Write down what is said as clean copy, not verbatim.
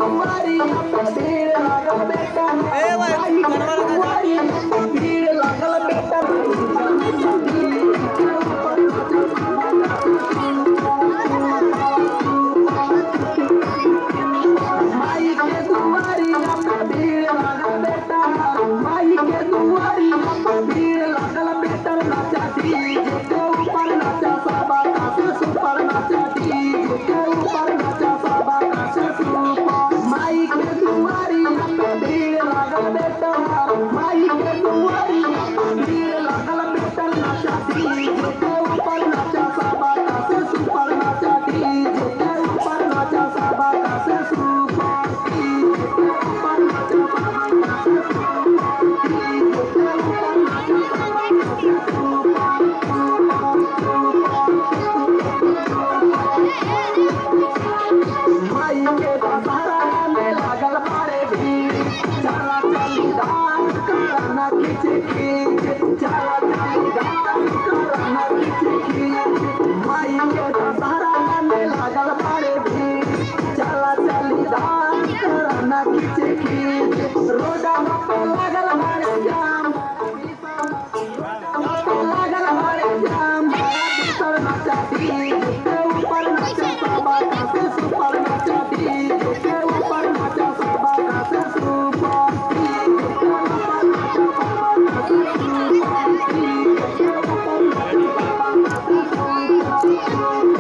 दुआरी भीड़ लागल बेटा माई के दुआरी भीड़ लागल बेटा माई के दुआरी भीड़ लागल बेटा माई के दुआरी भीड़ लागल बेटा नाचा डीजे के ऊपर नाचा सबा कासे सुपर नाचा डीजे के ऊपर नाचा सबा कासे सुपर माई के दुआरी भीड़ लागल बेटा माई के दुआरी भीड़ लागल बेटा नाचा डीजे के ऊपर नाचा सबा कासे सुपर नाचा डीजे के ऊपर नाचा सबा कासे सुपर डीजे के ऊपर नाचा सबा कासे सुपर डीजे के ऊपर नाचा सबा कासे माई के दशहरा में लागल बारे भीड़ चला चली डांस करना खिच खिच चला चली डांस करना खिच खिच माई के दशहरा में लागल बारे भीड़ चला चली डांस करना खिच खिच रोडा पे लागल बारे जाम लागल बारे जाम भीतर नाचा डीजे के ऊपर नाचा सबा कासे सुपर नाचा डीजे के ऊपर नाचा सबा कासे सुपर डीजे के ऊपर नाचा सबा कासे सुपर डीजे के ऊपर नाचा सबा कासे सुपर